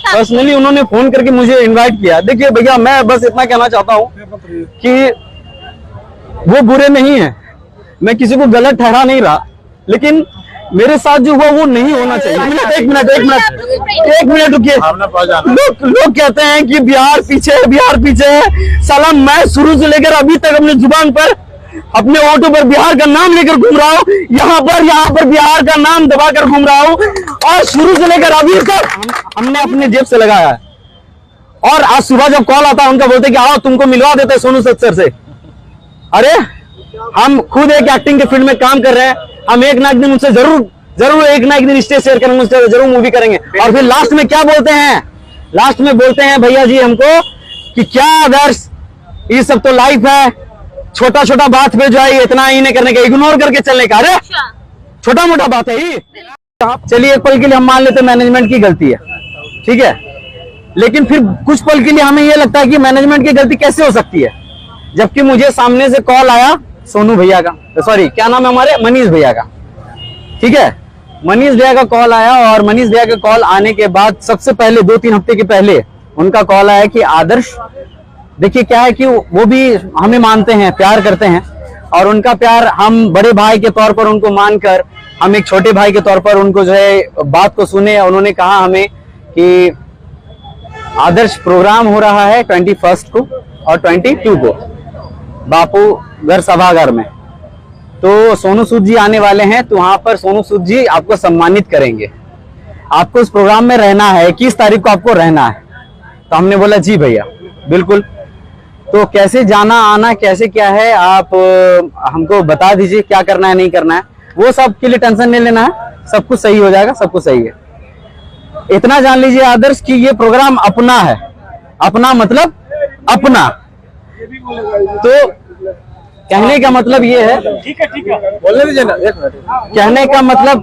Personally उन्होंने phone करके मुझे इनवाइट किया। देखिए भैया, मैं बस इतना कहना चाहता हूँ कि वो बुरे नहीं है, मैं किसी को गलत ठहरा नहीं रहा, लेकिन मेरे साथ जो हुआ वो नहीं होना चाहिए। एक मिनट रुकिए। लोग कहते हैं कि बिहार पीछे है, बिहार पीछे है। साला मैं शुरू से लेकर अभी तक अपने जुबान पर, अपने ऑटो पर बिहार का नाम लेकर घूम रहा हूँ, यहाँ पर बिहार का नाम दबाकर घूम रहा हूँ, और शुरू से लेकर अभी तक हमने अपने जेब से लगाया है। और आज सुबह जब कॉल आता है उनका, बोलते कि आओ तुमको मिलवा देते हैं सोनू सूद सर से। अरे हम खुद एक एक्टिंग के फील्ड में काम कर रहे हैं, हम एक ना एक दिन उनसे जरूर एक ना एक दिन स्टेज शेयर करेंगे, उनसे जरूर मूवी करेंगे। और फिर लास्ट में क्या बोलते हैं? लास्ट में बोलते हैं भैया जी हमको कि क्या आदर्श, ये सब तो लाइफ है, छोटा छोटा बात पे जो है इतना ही नहीं करने का, इग्नोर करके चलने का। अरे छोटा मोटा बात है ये। चलिए एक पल के लिए हम मान लेते हैं मैनेजमेंट की गलती है, ठीक है, लेकिन फिर कुछ पल के लिए हमें यह लगता है कि मैनेजमेंट की गलती कैसे हो सकती है, जबकि मुझे सामने से कॉल आया सोनू भैया का, सॉरी क्या नाम है हमारे, मनीष भैया का, ठीक है, मनीष भैया का कॉल आया। और मनीष भैया का कॉल आने के बाद सबसे पहले 2-3 हफ्ते के पहले उनका कॉल आया कि आदर्श, देखिए क्या है कि वो भी हमें मानते हैं, प्यार करते हैं, और उनका प्यार हम बड़े भाई के तौर पर उनको मानकर, हम एक छोटे भाई के तौर पर उनको जो है बात को सुने। उन्होंने कहा हमें कि आदर्श प्रोग्राम हो रहा है 21 को और 22 को बापू घर सभागार में, तो सोनू सूद जी आने वाले हैं, तो वहां पर सोनू सूद जी आपको सम्मानित करेंगे, आपको उस प्रोग्राम में रहना है, 21 तारीख को आपको रहना है। तो हमने बोला जी भैया बिल्कुल। तो कैसे जाना आना कैसे क्या है आप हमको बता दीजिए, क्या करना है नहीं करना है, वो सब के लिए टेंशन नहीं लेना है, सब कुछ सही हो जाएगा, सब कुछ सही है। इतना जान लीजिए आदर्श कि ये प्रोग्राम अपना है, अपना मतलब अपना। तो कहने का मतलब ये है, ठीक है बोलने दीजिए ना, एक मिनट।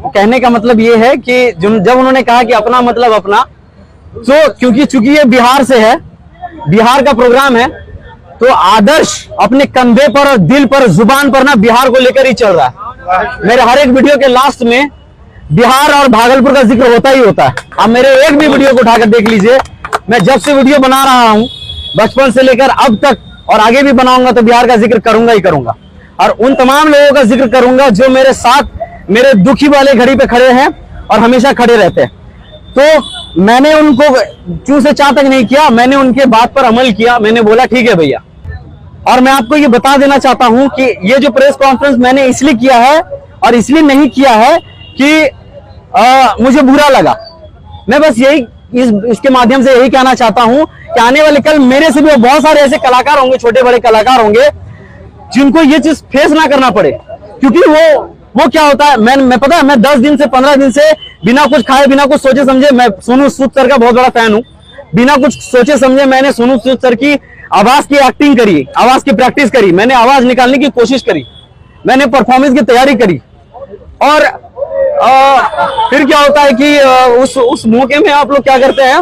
कहने का मतलब ये है कि जब उन्होंने कहा कि अपना मतलब अपना, तो चूंकि ये बिहार से है, बिहार का प्रोग्राम है, तो आदर्श अपने कंधे पर और दिल पर जुबान पर ना बिहार को लेकर ही चल रहा है। मेरे हर एक वीडियो के लास्ट में बिहार और भागलपुर का जिक्र होता ही होता है। आप मेरे एक भी वीडियो को उठाकर देख लीजिए, मैं जब से वीडियो बना रहा हूं बचपन से लेकर अब तक, और आगे भी बनाऊंगा तो बिहार का जिक्र करूंगा ही करूंगा, और उन तमाम लोगों का जिक्र करूंगा जो मेरे साथ मेरे दुखी वाले घड़ी पे खड़े हैं और हमेशा खड़े रहते हैं। तो मैंने उनको चू से चा तक नहीं किया, मैंने उनके बात पर अमल किया, मैंने बोला ठीक है भैया। और मैं आपको ये बता देना चाहता हूं कि ये जो प्रेस कॉन्फ्रेंस मैंने इसलिए किया है और इसलिए नहीं किया है कि मुझे बुरा लगा, मैं बस यही इसके माध्यम से यही कहना चाहता हूं कि आने वाले कल मेरे से भी बहुत सारे ऐसे कलाकार होंगे, छोटे बड़े कलाकार होंगे, जिनको ये चीज फेस ना करना पड़े। क्योंकि वो क्या होता है, मैं पता है, मैं 10 दिन से 15 दिन से बिना कुछ खाए बिना कुछ सोचे समझे, मैं सोनू सूद सर का बहुत बड़ा फैन हूं, बिना कुछ सोचे समझे मैंने सोनू सूद सर की आवाज की एक्टिंग करी, आवाज की प्रैक्टिस करी, मैंने आवाज निकालने की कोशिश करी, मैंने परफॉर्मेंस की तैयारी करी। और फिर क्या होता है कि उस मौके में आप लोग क्या करते हैं,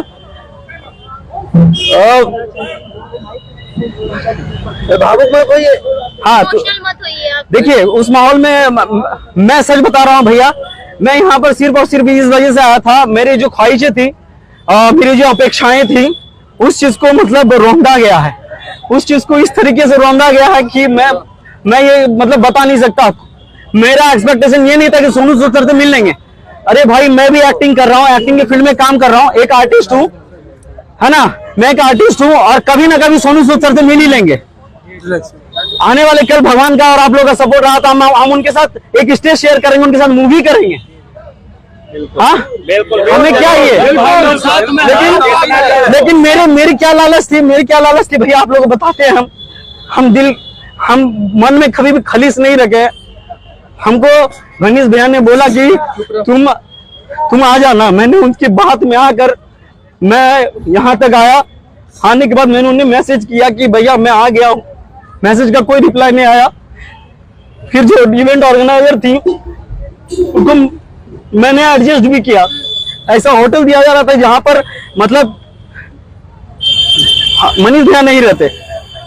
भावुक मत होइए, हाँ तो देखिए उस माहौल में मैं सच बता रहा हूँ भैया, मैं यहाँ पर सिर्फ और सिर्फ इस वजह से आया था, मेरी जो ख्वाहिशें थी, मेरी जो अपेक्षाएं थी, उस चीज को मतलब रौंदा गया है, उस चीज को इस तरीके से रौंदा गया है कि मैं ये मतलब बता नहीं सकता। मेरा एक्सपेक्टेशन ये नहीं था कि सोनू सूद सर से मिल लेंगे। अरे भाई मैं भी एक्टिंग कर रहा हूँ, एक्टिंग के फील्ड में काम कर रहा हूँ, एक आर्टिस्ट हूँ, है ना, मैं एक आर्टिस्ट हूँ, और कभी ना कभी सोनू सूद सर से मिल ही लेंगे। आने वाले कल भगवान का और आप लोगों का सपोर्ट रहा था, हम उनके साथ एक स्टेज शेयर करेंगे, उनके साथ मूवी करेंगे। हाँ हमें क्या ये, लेकिन मेरी क्या लालच थी, भैया आप लोगों को बताते हैं, हम मन में कभी भी खलीस नहीं रखे। हमको मनीष भैया ने बोला कि तुम आ जाना, मैंने उनकी बात में आकर मैं यहाँ तक आया। आने के बाद मैंने उन्हें मैसेज किया कि भैया मैं आ गया हूँ, मैसेज का कोई रिप्लाई नहीं आया। फिर जो इवेंट ऑर्गेनाइजर थी उनको मैंने एडजस्ट भी किया, ऐसा होटल दिया जा रहा था जहां पर मतलब मनीष भैया नहीं रहते,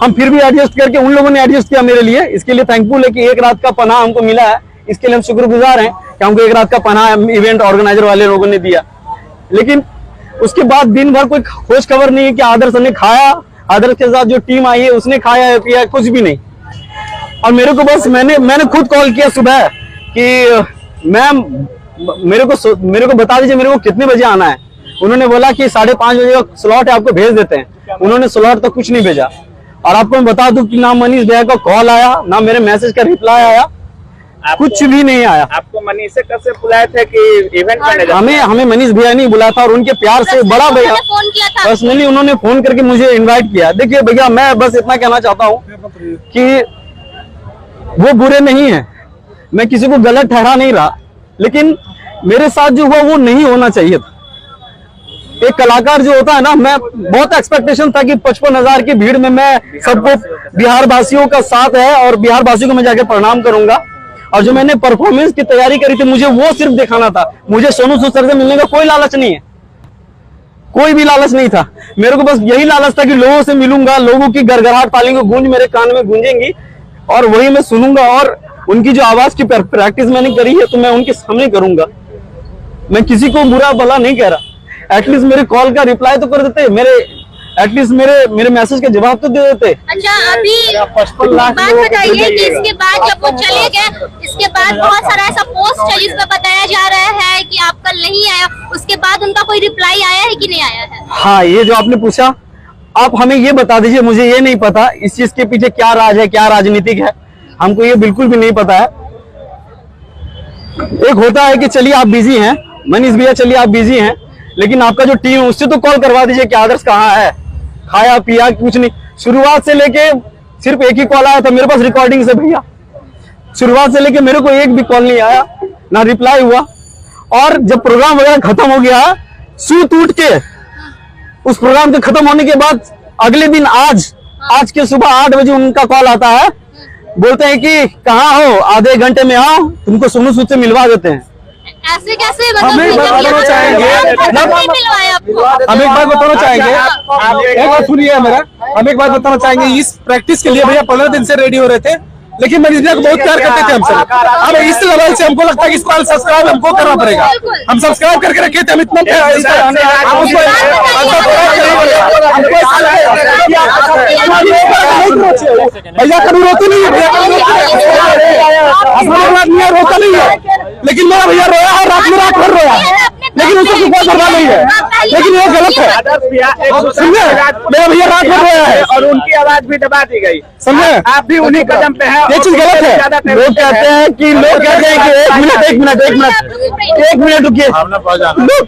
हम फिर भी एडजस्ट करके उन लोगों ने एडजस्ट किया मेरे लिए। इसके लिए थैंकफुल है कि एक रात का पनाह हमको मिला है, इसके लिए हम शुक्रगुजार हैं कि हमको एक रात का पनाह इवेंट ऑर्गेनाइजर वाले लोगों ने दिया। लेकिन उसके बाद दिन भर कोई खोज खबर नहीं है कि आदर्श ने खाया, आदर्श के साथ जो टीम आई है उसने खाया है पिया, कुछ भी नहीं। और मेरे को बस मैंने खुद कॉल किया सुबह कि मैम मेरे को बता दीजिए मेरे को कितने बजे आना है। उन्होंने बोला कि 5:30 बजे का स्लॉट है, आपको भेज देते हैं। उन्होंने स्लॉट तो कुछ नहीं भेजा। और आपको मैं बता दूं कि ना मनीष भैया का कॉल आया, ना मेरे मैसेज का रिप्लाई आया, कुछ भी नहीं आया। आपको मनीष से कब से बुलाए थे कि इवेंट मैनेजर? हमें मनीष भैया नहीं बुलाया था, और उनके प्यार से बड़ा भैया पर्सनली उन्होंने फोन करके मुझे इनवाइट किया। देखिए भैया, मैं बस इतना कहना चाहता हूँ कि वो बुरे नहीं है, मैं किसी को गलत ठहरा नहीं रहा, लेकिन मेरे साथ जो हुआ वो नहीं होना चाहिए था। एक कलाकार जो होता है ना, मैं बहुत एक्सपेक्टेशन था कि 55,000 की भीड़ में मैं सबको, बिहार वासियों का साथ है और बिहार वासियों को मैं जाके प्रणाम करूंगा। और जो मैंने परफॉर्मेंस की तैयारी करी थी, मुझे वो सिर्फ दिखाना था। मुझे सोनू सूद सर से मिलने का कोई लालच नहीं है, कोई भी लालच नहीं था। मेरे को बस यही लालच था कि लोगों से मिलूंगा, लोगों की गड़गड़ाहट तालियों की गूंज मेरे कान में गूंजेंगी और वही मैं सुनूंगा। और उनकी जो आवाज की प्रैक्टिस मैंने करी है तो मैं उनके सामने करूंगा। मैं किसी को बुरा भला नहीं कह रहा। एटलीस्ट मेरे कॉल का रिप्लाई तो कर देते, एटलीस्ट मेरे मैसेज का जवाब तो दे देते। अच्छा, अभी 55 लाख बात बताइए कि इसके बाद जब वो चले गए, इसके बाद बहुत सारा ऐसा पोस्ट है जिसमें बताया जा रहा है कि आप कल नहीं आया, उसके बाद उनका कोई रिप्लाई आया है कि नहीं आया है? हाँ, ये जो आपने पूछा, आप हमें ये बता दीजिए, मुझे ये नहीं पता इस चीज के पीछे क्या राज है, क्या राजनीतिक है, हमको ये बिल्कुल भी नहीं पता है। एक होता है कि चलिए आप बिजी हैं मनीष भैया, चलिए आप बिजी हैं, लेकिन आपका जो टीम है उससे तो कॉल करवा दीजिए कि आदर्श कहाँ है, खाया पिया, कुछ नहीं। शुरुआत से लेके सिर्फ एक ही कॉल आया था मेरे पास रिकॉर्डिंग से भैया, शुरुआत से लेके मेरे को एक भी कॉल नहीं आया, ना रिप्लाई हुआ। और जब प्रोग्राम वगैरह खत्म हो गया, सूत उठ के उस प्रोग्राम के खत्म होने के बाद अगले दिन आज के सुबह 8 बजे उनका कॉल आता है, बोलते हैं कि कहाँ हो, आधे घंटे में आओ, तुमको सोनू सूद से मिलवा देते हैं। ऐसे कैसे? हम एक बात बताना चाहेंगे, हम एक बात बताना चाहेंगे, एक बात सुनिए मेरा, हम एक बात बताना चाहेंगे। इस प्रैक्टिस के लिए भैया 15 दिन से रेडी हो रहे थे, लेकिन मनीष भैया को बहुत प्यार करते थे हमसे। अब इस लेवल से हमको लगता है कि इस बार सब्सक्राइब हमको करना पड़ेगा। हम सब्सक्राइब करके रखे थे, हम इतना भैया कभी रोती नहीं है, रोता नहीं है, लेकिन मेरा भैया रोया है, रात में रात भर रोया है, लेकिन उसको कोई परवाह नहीं है। लेकिन ये गलत है, समझे? मेरा भैया रात भर रोया है और उनकी आवाज भी दबा दी गई, समझे? आप भी उन्हीं कदम पे हैं। ये चीज गलत है। लोग कहते हैं कि एक मिनट रुकिए।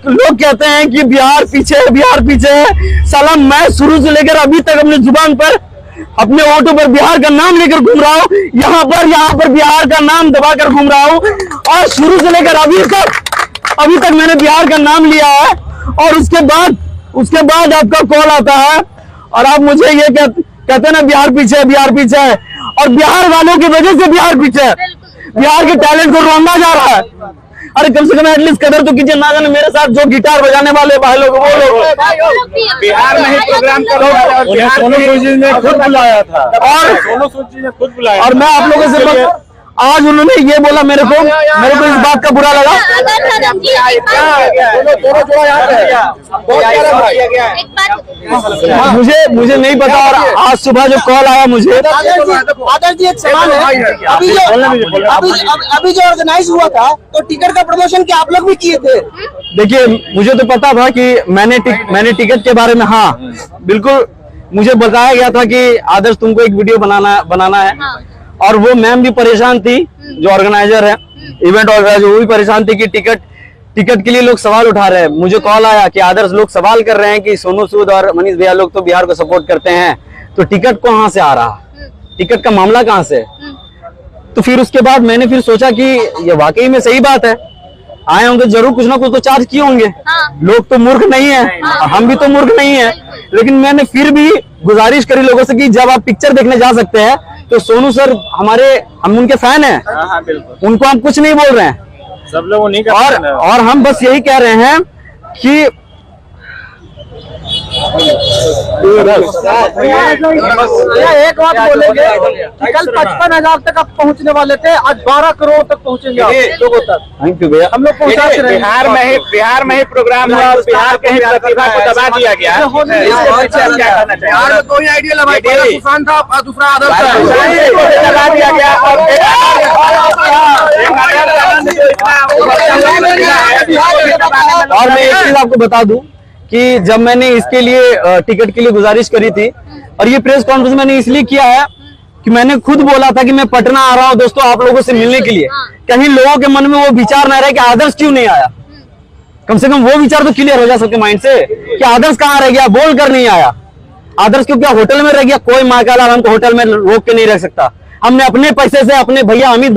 लोग कहते हैं कि बिहार पीछे है। साला मैं शुरू से लेकर अभी तक अपने जुबान पर, अपने ऑटो पर बिहार का नाम लेकर घूम रहा हूँ, यहाँ पर बिहार का नाम दबाकर घूम रहा हूँ, और शुरू से लेकर अभी तक मैंने बिहार का नाम लिया है। और उसके बाद आपका कॉल आता है और आप मुझे ये कहते हैं ना बिहार पीछे है, और बिहार वालों की वजह से बिहार पीछे है। बिहार के टैलेंट को रोंदा जा रहा है। अरे कम से कम एटलीस्ट कदर तो कीजिए। ना जाने मेरे साथ जो गिटार बजाने वाले भाई लोग, वो लोग बिहार में ही प्रोग्राम करो, सोनू सूद जी ने खुद बुलाया था, और मैं आप लोगों से आज उन्होंने ये बोला, मेरे को इस बात का बुरा लगा। मुझे नहीं पता। और आज सुबह जो कॉल आया मुझे, आदर्श जी एक सवाल है, अभी जो ऑर्गेनाइज हुआ था तो टिकट का प्रमोशन क्या आप लोग भी किए थे? देखिए मुझे तो पता था कि मैंने टिकट के बारे में, हाँ बिल्कुल, मुझे बताया गया था कि आदर्श तुमको एक वीडियो बनाना है। और वो मैम भी परेशान थी, जो ऑर्गेनाइजर है, इवेंट ऑर्गेनाइजर, वो भी परेशान थी कि टिकट के लिए लोग सवाल उठा रहे हैं। मुझे कॉल आया कि आदर्श लोग सवाल कर रहे हैं कि सोनू सूद और मनीष भैया लोग तो बिहार को सपोर्ट करते हैं, तो टिकट कहाँ से आ रहा, टिकट का मामला कहाँ से? तो फिर उसके बाद मैंने फिर सोचा कि ये वाकई में सही बात है, आए होंगे जरूर, कुछ ना कुछ तो चार्ज किए होंगे। लोग तो मूर्ख नहीं है, हम भी तो मूर्ख नहीं है। लेकिन मैंने फिर भी गुजारिश करी लोगों से कि जब आप पिक्चर देखने जा सकते हैं तो सोनू सर हम उनके फैन हैं, उनको हम कुछ नहीं बोल रहे हैं, सब लोग उन्हीं का और हम बस यही कह रहे हैं कि भैया एक बात बोलेंगे कि कल 55,000 तक आप पहुंचने वाले थे, आज 12 करोड़ तक पहुंचेंगे आप लोगों तक। थैंक यू भैया। हम लोग पहुंचाते रहे। बिहार में ही प्रोग्राम हुआ, बिहार के ही प्रतिभा को दबा दिया गया। इसके पीछे हम क्या करना चाहिए? बिहार में कोई आइडिया लगा, पहला तूफान था, दूसरा आदर्श था। दबा दिया गया और मैं एक चीज आपको बता दूं कि जब मैंने इसके लिए टिकट के लिए गुजारिश करी थी, और ये प्रेस कॉन्फ्रेंस मैंने इसलिए किया है कि मैंने खुद बोला था कि मैं पटना आ रहा हूं दोस्तों आप लोगों से मिलने के लिए। कहीं लोगों के मन में वो विचार ना रहे कि आदर्श क्यों नहीं आया। कम से कम वो विचार तो क्लियर हो जा सबके माइंड से कि आदर्श कहाँ रह गया, बोल कर नहीं आया। आदर्श क्यों क्या होटल में रह गया? कोई माँ का लाल हमको होटल में रोक के नहीं रख सकता। हमने अपने पैसे से अपने भैया अमित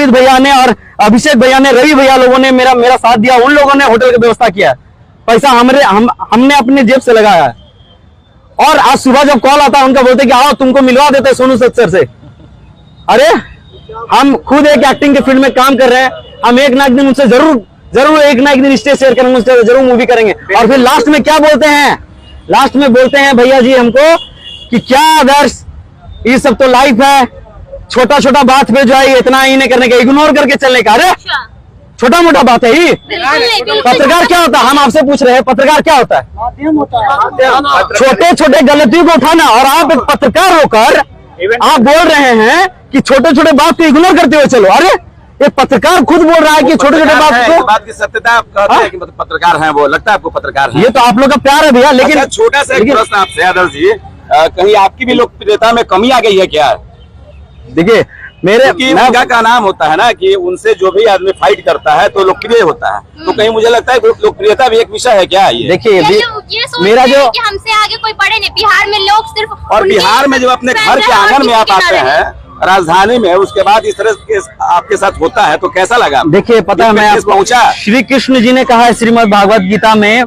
भैया ने और अभिषेक भैया ने, रवि भैया लोगों ने मेरा साथ दिया। उन लोगों ने होटल की व्यवस्था किया है, पैसा हमने अपने जेब से लगाया है। और आज सुबह जब कॉल आता है उनका बोलते कि आओ तुमको मिलवा देते सोनू सूद सर से। अरे हम खुद एक एक्टिंग के फील्ड में काम कर रहे हैं, हम एक ना एक दिन उनसे जरूर एक ना एक दिन स्टेज शेयर करेंगे, उनसे जरूर मूवी करेंगे। और फिर लास्ट में क्या बोलते हैं? लास्ट में बोलते हैं भैया जी हमको कि क्या आदर्श ये सब तो लाइफ है, छोटा छोटा बात पे जो है इतना ही नहीं करने का, इग्नोर करके चलने का। अरे छोटा मोटा बात है ही। पत्रकार क्या होता है? हम आपसे पूछ रहे हैं पत्रकार क्या होता है? माध्यम होता है। छोटे छोटे गलतियों को उठाना। और आप एक पत्रकार होकर आप बोल रहे हैं कि छोटे छोटे बात को इग्नोर करते हुए चलो। अरे एक पत्रकार खुद बोल रहा है कि छोटे छोटे बात की सत्यता आप कहते हैं कि पत्रकार हैं, वो लगता है आपको पत्रकार है। ये तो आप लोग का प्यार है भैया। लेकिन छोटा सा एक प्रश्न आपसे आदर्श जी, कहीं आपकी भी लोकप्रियता में कमी आ गई है क्या? देखिए उनका का नाम होता है ना कि उनसे जो भी आदमी फाइट करता है तो लोकप्रिय होता है, तो कहीं मुझे लगता है लोकप्रियता भी एक विषय है क्या? ये देखिए मेरा जो हमसे आगे कोई पढ़े नहीं, बिहार में लोग सिर्फ, और बिहार में जब अपने घर के आंगन में आप आते हैं राजधानी में, उसके बाद इस तरह के आपके साथ होता है तो कैसा लगा? देखिए पता है मैं पहुंचा, श्री कृष्ण जी ने कहा है श्रीमद् भागवत गीता में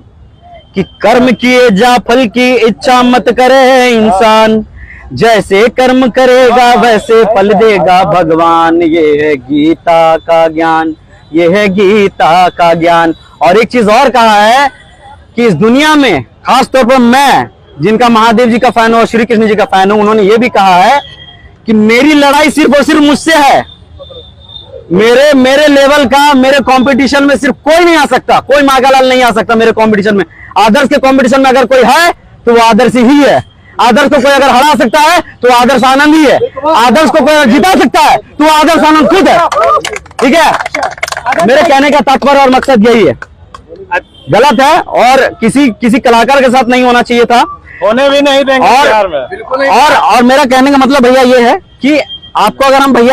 कि कर्म किए जा फल की इच्छा मत करे इंसान, जैसे कर्म करेगा वैसे फल देगा भगवान। ये है गीता का ज्ञान, ये है गीता का ज्ञान। और एक चीज और कहा है कि इस दुनिया में खास तौर पर मैं जिनका महादेव जी का फैन हूं और श्री कृष्ण जी का फैन हूं, उन्होंने ये भी कहा है कि मेरी लड़ाई सिर्फ और सिर्फ मुझसे है। मेरे लेवल का मेरे कंपटीशन में सिर्फ कोई नहीं आ सकता, कोई मागालाल नहीं आ सकता मेरे कंपटीशन में। आदर्श के कंपटीशन में अगर कोई है तो वो आदर्श ही है। आदर्श को कोई अगर हरा सकता है तो आदर्श आनंद ही है। आदर्श को कोई अगर जिता सकता है तो आदर्श आनंद खुद है। ठीक है, मेरे कहने का तात्पर्य और मकसद यही है। गलत है और किसी कलाकार के साथ नहीं होना चाहिए था, होने भी नहीं देंगे। और मेरा कहने का मतलब भैया ये है कि आपको अगर हम भैया